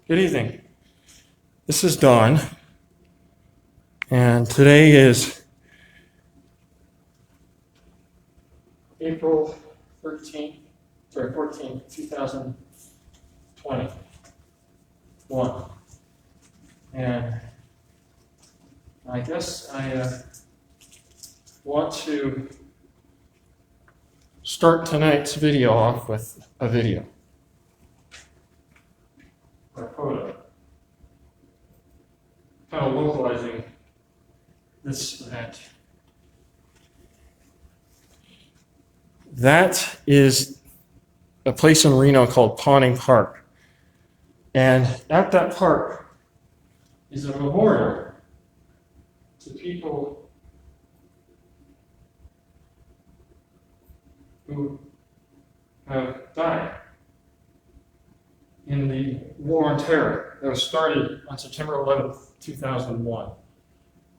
Good evening. This is Dawn, and today is April 14th, 2021. And I guess I want to start tonight's video off with a video. Or photo. Kind of localizing this event. That is a place in Reno called Pawning Park. And at that park is a memorial to people who have died in the War on Terror that was started on September 11th, 2001,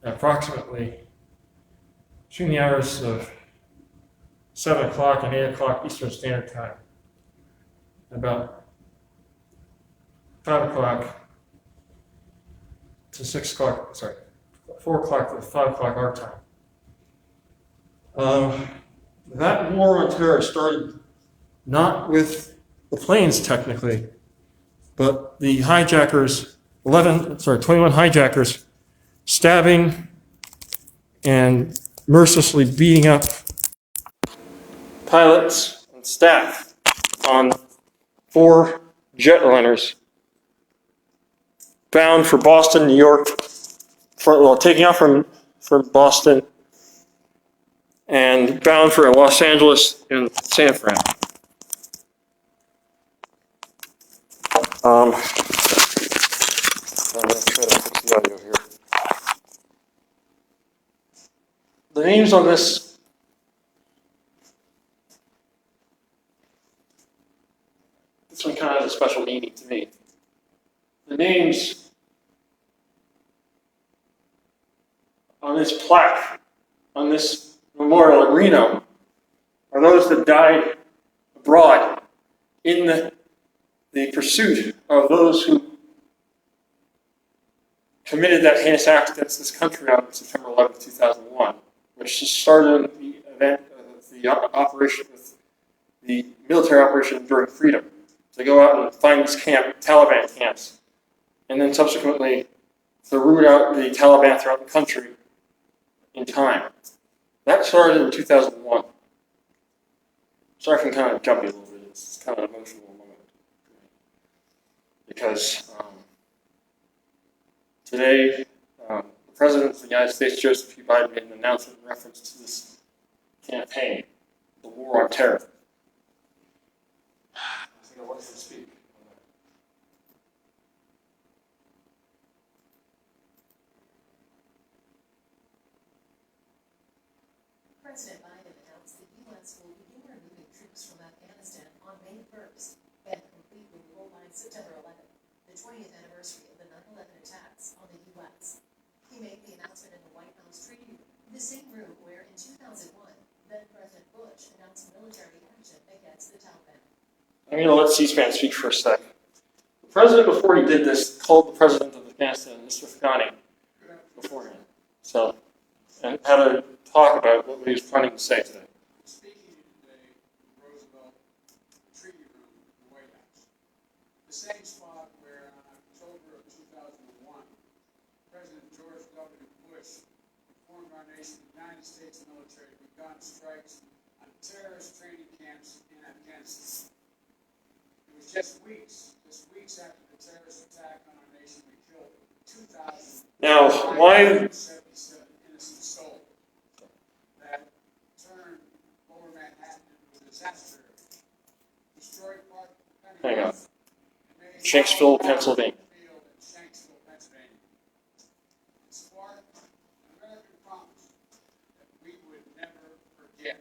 at approximately between the hours of 7 o'clock and 8 o'clock Eastern Standard Time. About 5 o'clock to 6 o'clock, 4 o'clock to 5 o'clock our time. That War on Terror started not with the planes technically, but the hijackers, 21 hijackers, stabbing and mercilessly beating up pilots and staff on 4 jetliners bound for Boston, New York, taking off from Boston and bound for Los Angeles and San Fran. I'm going to try to fix the audio here. The names on this one kind of has a special meaning to me. The names on this plaque, on this memorial in Reno, are those that died abroad in the pursuit of those who committed that heinous act against this country on September 11th, 2001, which started the event of the operation with the military operation Enduring Freedom. To go out and find these Taliban camps, and then subsequently to root out the Taliban throughout the country in time. That started in 2001. Sorry if I'm kind of jumpy a little bit. It's kind of an emotional moment because today the President of the United States, Joseph P. Biden, made an announcement in reference to this campaign, the War on Terror. I want to speak on that. President Biden announced the U.S. will begin removing troops from Afghanistan on May 1st and complete removal by September 11th, the 20th anniversary of the 9/11 attacks on the U.S. He made the announcement in the White House Treaty Room, the same room where in 2001, then President Bush announced military action against the Taliban. I'm going to let C-SPAN speak for a second. The president, before he did this, called the president of Afghanistan, Mr. Afghani, beforehand. So, and had a talk about what he was planning to say today. Speaking today in Roosevelt the Treaty Room in the White House, the same spot where on October of 2001, President George W. Bush informed our nation the United States military begun strikes on terrorist training camps in Afghanistan. It was just weeks after the terrorist attack on our nation, we killed 2,000. Now, why? 77 innocent souls. That turned Lower Manhattan into a disaster. Destroyed part of the Pentagon. Hang on. Shanksville, Pennsylvania. Shanksville, Pennsylvania. It sparked an American promise that we would never forget.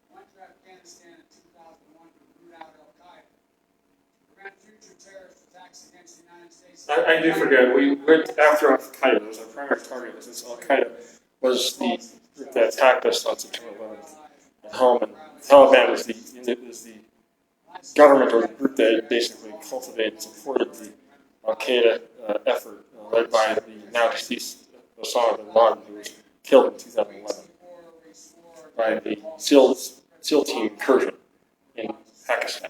Went to Afghanistan in 2001 to root out Al-Qaeda. Prevent future terrorist attacks against the United States. I do forget, we went after Al-Qaeda. It was our primary target, since Al-Qaeda was the group that attacked us on September 11th at home, and the Taliban was the government or the group that basically cultivated and supported the Al-Qaeda effort led by the now deceased Osama bin Laden, who was killed in 2011 by the SEAL team incursion in Pakistan.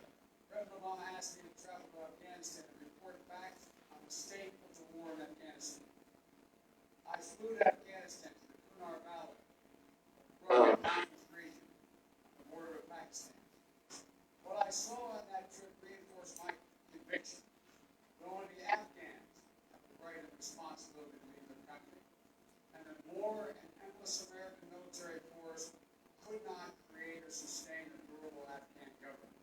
President Obama asked me to travel to Afghanistan and report back on the state of the war in Afghanistan. I flew to Afghanistan to the Kunar Valley, a rugged mountainous region on the border of Pakistan. What I saw on that trip reinforced my conviction that only the Afghans have the right and responsibility to lead their country, and that more and endless American military force could not create or sustain a durable Afghan government.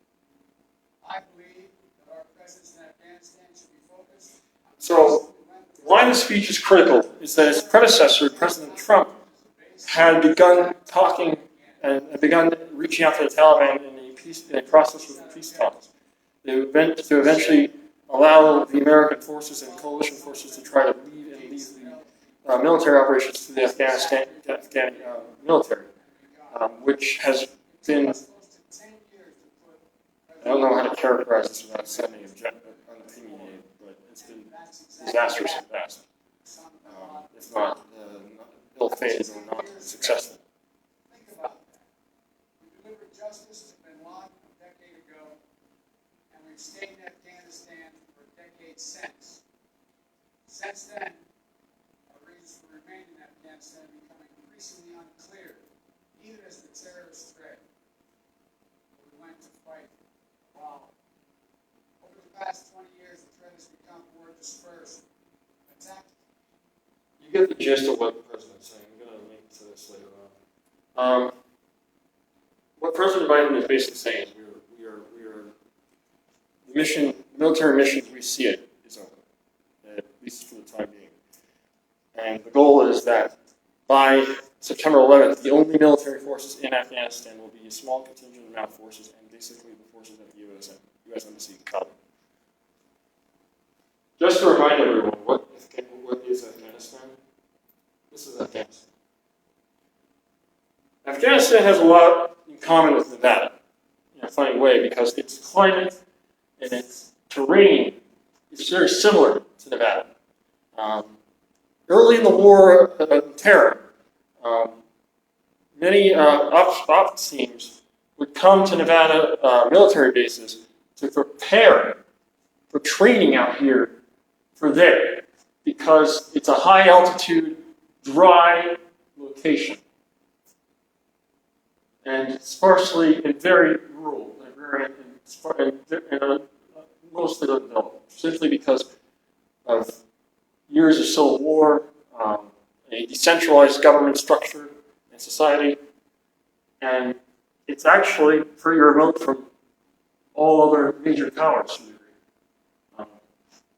I believe that our presence in Afghanistan should be focused on So, why the speech is critical is that his predecessor, President Trump, had begun talking and begun reaching out to the Taliban in a process with the peace talks to eventually allow the American forces and coalition forces to try to lead the military operations to the Afghan military, which has been, I don't know how to characterize this without sounding unopinionated, but it's been disastrous at best, if not ill-fated or not successful. Think about that. We delivered justice to bin Laden a decade ago, and we've stayed in Afghanistan for decades since. Since then, our reasons for remaining in Afghanistan have become increasingly unclear, even as the terrorist threat we went to fight. Wow. Over the past 20 years, the threat has become more dispersed. Attack. You get the gist of what the president's saying. I'm going to link to this later on. What President Biden is basically saying is the mission, military mission as we see it, is over, at least for the time being. And the goal is that by September 11th, the only military forces in Afghanistan will be a small contingent amount of forces, and basically the forces at the U.S. Embassy in Kabul. Just to remind everyone, what is Afghanistan? This is Afghanistan. Afghanistan has a lot in common with Nevada, in a funny way, because its climate and its terrain is very similar to Nevada. Early in the war of terror, many ops teams would come to Nevada military bases to prepare for training out here for there, because it's a high altitude, dry location. And sparsely and very rural, and mostly undeveloped, simply because of years of civil war, a decentralized government structure and society, and it's actually pretty remote from all other major powers to a degree.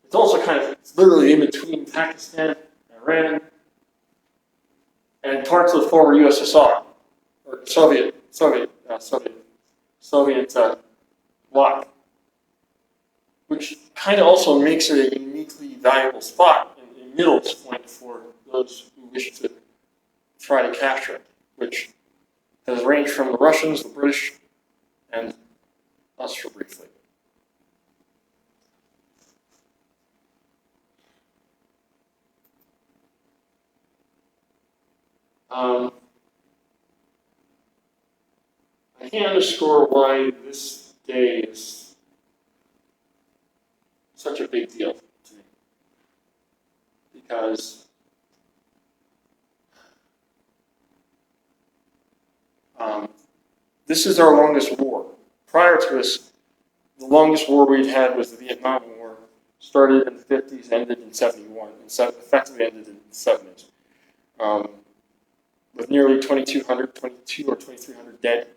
It's also it's literally in between Pakistan, Iran, and parts of the former USSR, or Soviet bloc, which kind of also makes it a uniquely valuable spot and a middle point for those who wish to try to capture it, which has ranged from the Russians, the British, and us for briefly. I can't underscore why this day is such a big deal to me. Because this is our longest war. Prior to this, the longest war we'd had was the Vietnam War. Started in the 50s, ended in 71, and effectively ended in the 70s. With nearly 2,200 or 2,300 dead.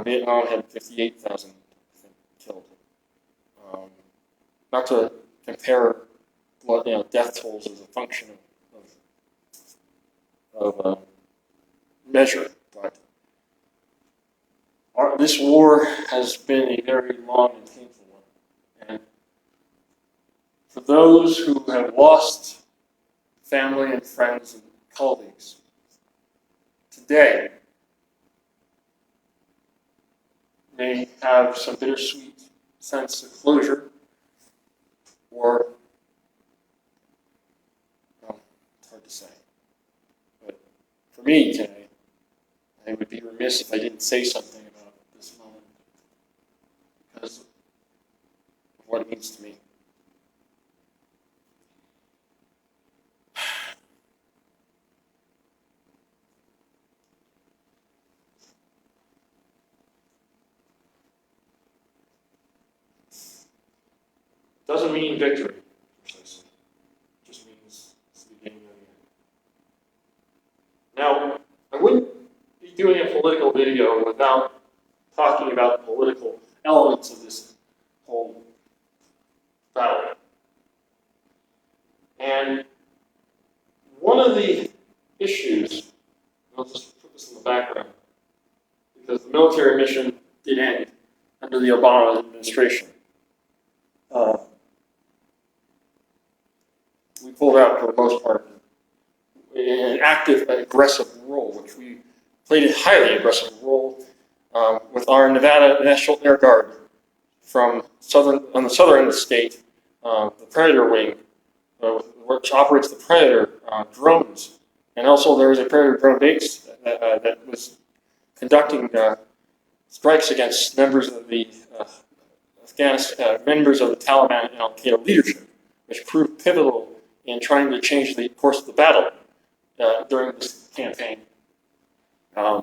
Vietnam had 58,000 killed. Not to compare death tolls as a function of measure, but this war has been a very long and painful one. And for those who have lost family and friends and colleagues, today, may have some bittersweet sense of closure, or, well, it's hard to say. But for me today, I would be remiss if I didn't say something about this moment because of what it means to me. Doesn't mean victory, precisely. It just means it's the beginning of the end. Now, I wouldn't be doing a political video without talking about the political elements of this whole battle. And one of the issues, I'll just put this in the background, because the military mission did end under the Obama administration. We pulled out for the most part in an active, aggressive role, which we played a highly aggressive role with our Nevada National Air Guard on the southern end of the state, the Predator Wing, which operates the Predator drones. And also there was a Predator drone base that was conducting strikes against members of the Afghanistan, members of the Taliban and Al-Qaeda leadership, which proved pivotal in trying to change the course of the battle during this campaign. And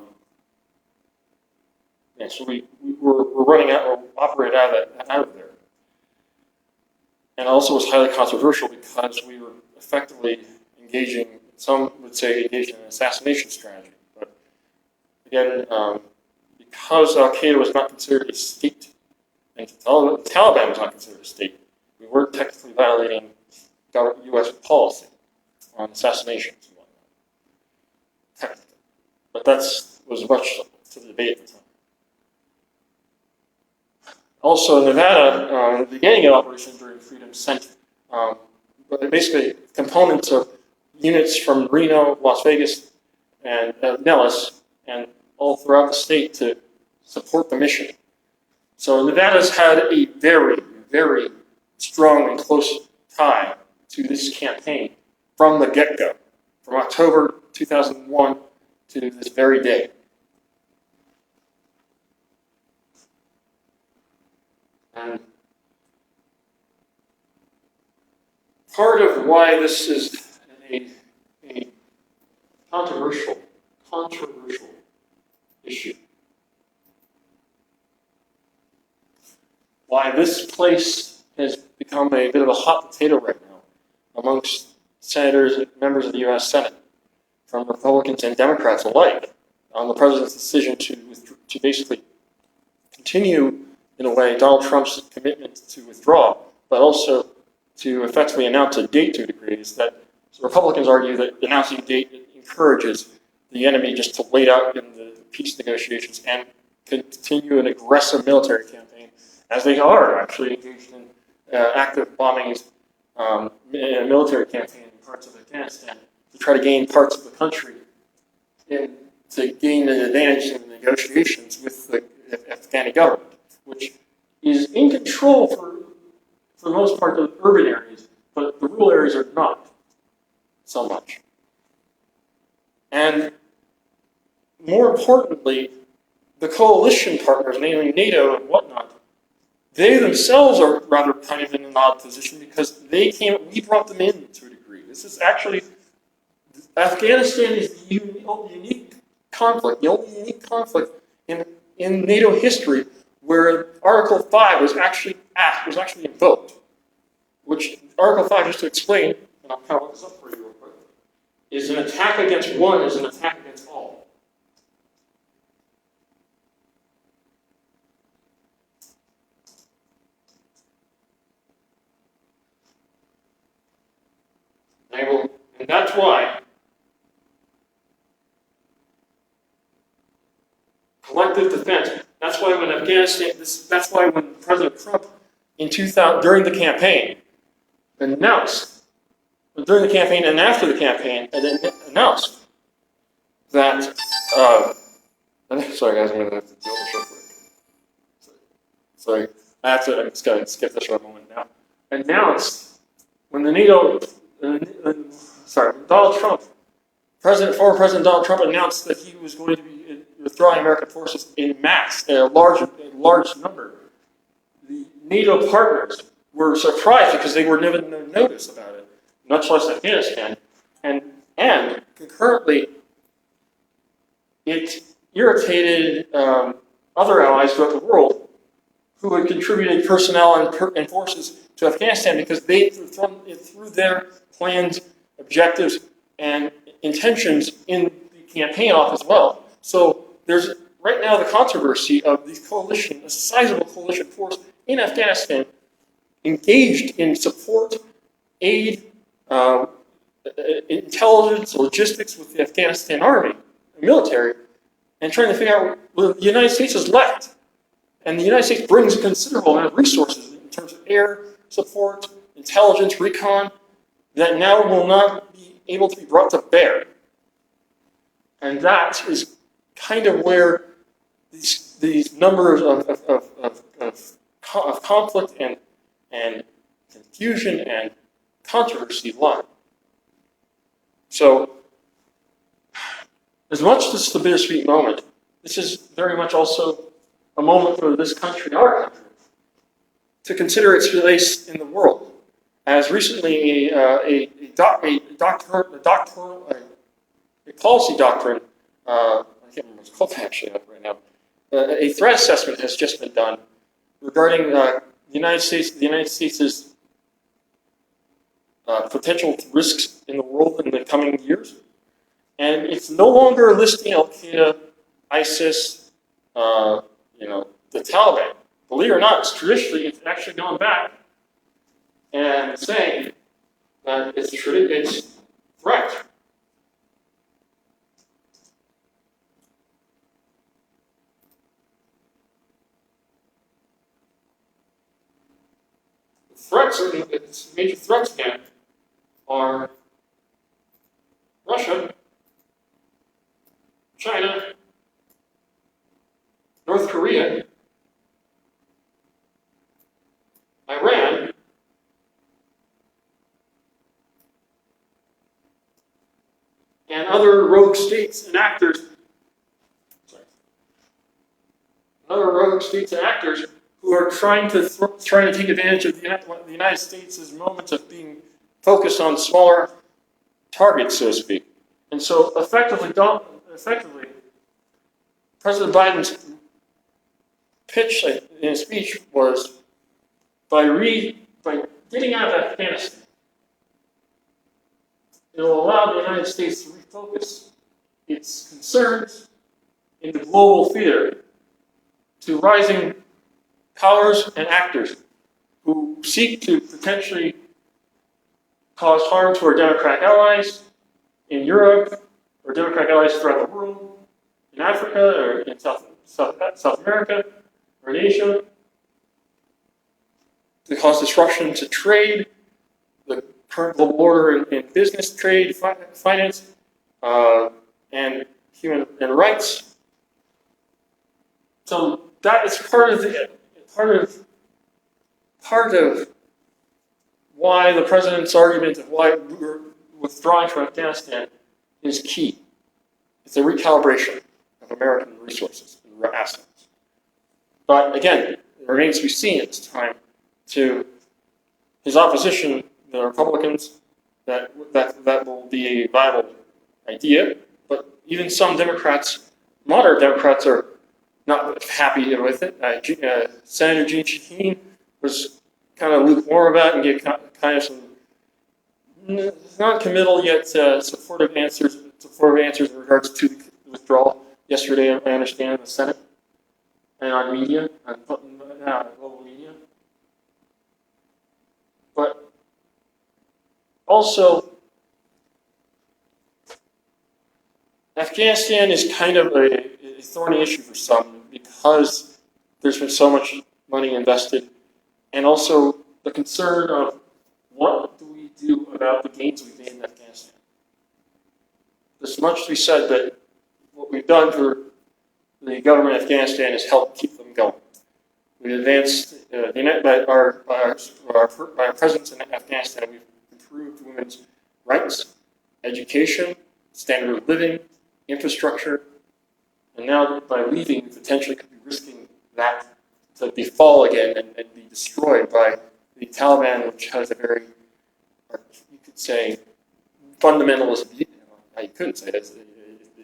so we're running out, or operate out of there. And also was highly controversial because we were effectively engaging, some would say engaging in an assassination strategy. But again, because Al-Qaeda was not considered a state, and the Taliban was not considered a state, we weren't technically violating U.S. policy on assassinations and whatnot. Technically. But that was much to the debate at the time. Also, Nevada, the beginning of Operation Enduring Freedom sent basically components of units from Reno, Las Vegas, and Nellis, and all throughout the state to support the mission. So Nevada's had a very, very strong and close tie to this campaign from the get-go, from October 2001 to this very day. And part of why this is a controversial issue, why this place has become a bit of a hot potato right now amongst senators and members of the U.S. Senate, from Republicans and Democrats alike, on the president's decision to basically continue, in a way, Donald Trump's commitment to withdraw, but also to effectively announce a date to a degree, is that Republicans argue that announcing a date encourages the enemy just to wait out in the peace negotiations and continue an aggressive military campaign, as they are actually engaged in active bombings and a military campaign in parts of Afghanistan to try to gain parts of the country and to gain an advantage in the negotiations with the Afghani government, which is in control for the most part of the urban areas, but the rural areas are not so much. And more importantly, the coalition partners, namely NATO and whatnot, they themselves are rather kind of in an odd position because we brought them in to a degree. This is actually, Afghanistan is the unique conflict, the only unique conflict in NATO history where Article 5 was actually invoked. Which Article 5, just to explain, and I'll kind of look this up for you real quick, is an attack against one is an attack against all. And that's why collective defense. That's why when that's why when President Trump in 2000 during the campaign announced, during the campaign and after the campaign, and then announced that. Sorry, guys, I'm going to have to deal with this real quick. sorry, I'm just going to skip this for a moment now. Announced when the NATO, Donald Trump, former President Donald Trump announced that he was going to be withdrawing American forces in mass, a large number. The NATO partners were surprised because they were never noticed about it, much less Afghanistan, and concurrently, it irritated other allies throughout the world who had contributed personnel and forces to Afghanistan because they threw their plans, objectives, and intentions in the campaign off as well. So there's right now the controversy of these coalition, a sizable coalition force in Afghanistan, engaged in support, aid, intelligence, logistics with the Afghanistan army, the military, and trying to figure out what the United States has left. And the United States brings a considerable amount of resources in terms of air support, intelligence, recon, that now will not be able to be brought to bear. And that is kind of where these numbers of conflict and confusion and controversy lie. So, as much as this is a bittersweet moment, this is very much also a moment for this country, our country, to consider its place in the world. As recently a policy doctrine, I can't remember what it's called actually right now, a threat assessment has just been done regarding the United States' potential risks in the world in the coming years. And it's no longer listing Al Qaeda, ISIS, the Taliban. Believe it or not, traditionally it's actually gone back and saying that it's threat. Its major threats again are Russia, China, North Korea, Iran, and other rogue states and actors. Who are trying to take advantage of the United States' moments of being focused on smaller targets, so to speak. And so, effectively, President Biden's pitch in his speech was by getting out of Afghanistan, it will allow the United States to refocus its concerns in the global theater to rising powers and actors who seek to potentially cause harm to our Democratic allies in Europe, or Democratic allies throughout the world, in Africa, or in South America, or in Asia, to cause disruption to trade, the current global order in business, trade, finance, and human rights. So that is part of why the president's argument of why we're withdrawing from Afghanistan is key. It's a recalibration of American resources and assets. But again, it remains to be seen at this time to his opposition, the Republicans, that will be a viable idea. But even some Democrats, moderate Democrats, are not happy with it. Senator Jeanne Shaheen was kind of lukewarm about it and gave kind of some non-committal yet supportive answers in regards to the withdrawal yesterday, I understand, in the Senate and on media, on global media. But also, Afghanistan is kind of a thorny issue for some because there's been so much money invested, and also the concern of what do we do about the gains we've made in Afghanistan. There's much to be said that what we've done for the government of Afghanistan is help keep them going. We advanced by our presence in Afghanistan. We've improved women's rights, education, standard of living, infrastructure, and now by leaving, potentially could be risking that to befall again and be destroyed by the Taliban, which has a very, or you could say, fundamentalist view. You couldn't say it,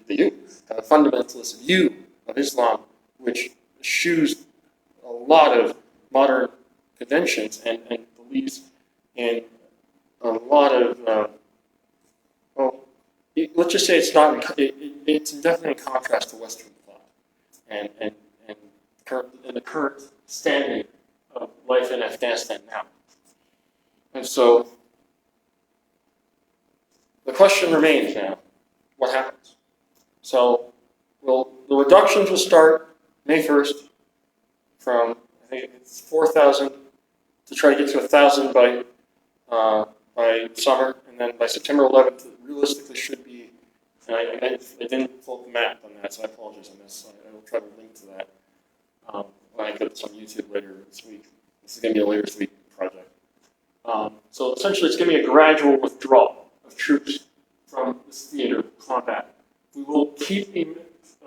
they do have a fundamentalist view of Islam, which eschews a lot of modern conventions and believes in a lot of, let's just say it's not. It's definitely in contrast to Western thought and the current standing of life in Afghanistan now. And so the question remains now: what happens? So, the reductions will start May 1st from, I think it's 4,000 to try to get to 1,000 by summer, and then by September 11th, it realistically should be. And I didn't pull up the map on that, so I apologize on this. I will try to link to that when I go to some YouTube later this week. This is going to be a later this week project. So essentially, it's going to be a gradual withdrawal of troops from this theater of combat. We will keep a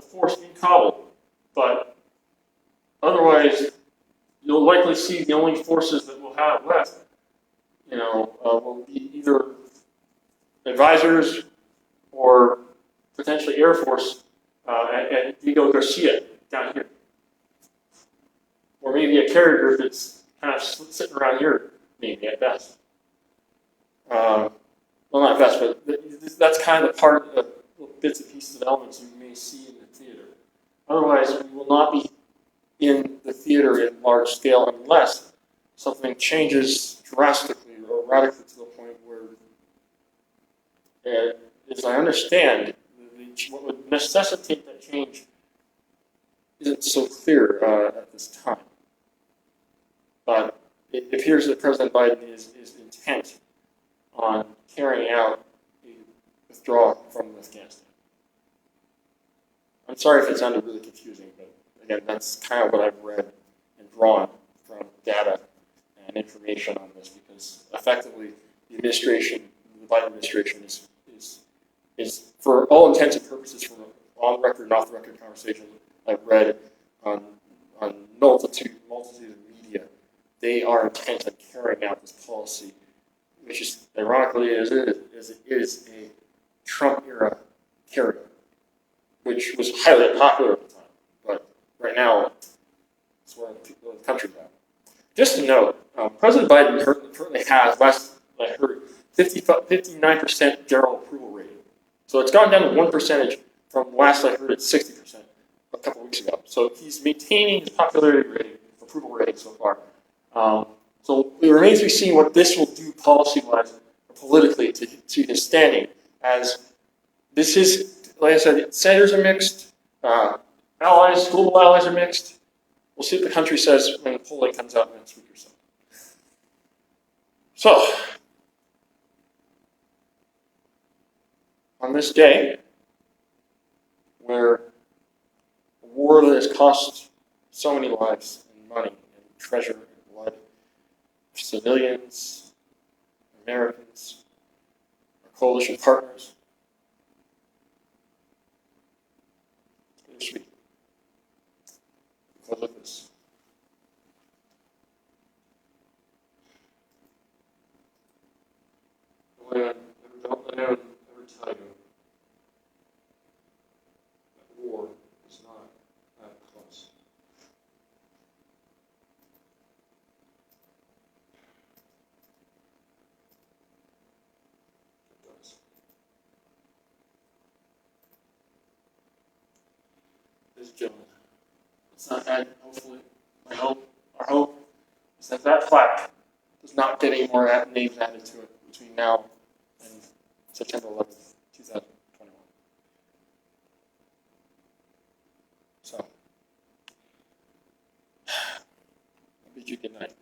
force in Kabul, but otherwise, you'll likely see the only forces that we'll have left, will be either advisors or potentially Air Force at Diego Garcia down here. Or maybe a carrier group that's kind of sitting around here, maybe at best. Well, not best, but that's kind of the part of bits and pieces of elements you may see in the theater. Otherwise, we will not be in the theater in large scale unless something changes drastically or radically to the point where, as I understand, what would necessitate that change isn't so clear at this time. But it appears that President Biden is intent on carrying out a withdrawal from Afghanistan. I'm sorry if it sounded really confusing, but again, that's kind of what I've read and drawn from data and information on this, because effectively the administration, the Biden administration, is for all intents and purposes, from on record and off the record conversations I've read on multitude of media, they are intent on carrying out this policy, which is ironically as it is a Trump era carryover, which was highly unpopular at the time, but right now it's where the country's at. Just to note, President Biden currently has, last I heard, 59% general approval rating. So it's gone down to 1% from last I heard at 60% a couple weeks ago. So he's maintaining his popularity rating, approval rating so far. So it remains to be seen what this will do policy-wise or politically to his standing, as this is, like I said, senators are mixed, global allies are mixed. We'll see what the country says when the polling comes out next week or so. So, on this day, where a war that has cost so many lives and money and treasure and blood, civilians, Americans, our coalition partners, it's bittersweet. Because of this. Don't let anyone ever tell you that war is not that close. It does. Ladies and gentlemen, let's not add, hopefully, our hope is that that plaque does not get any more names added to it between now and September 11th, 2021. So, I bid you good night.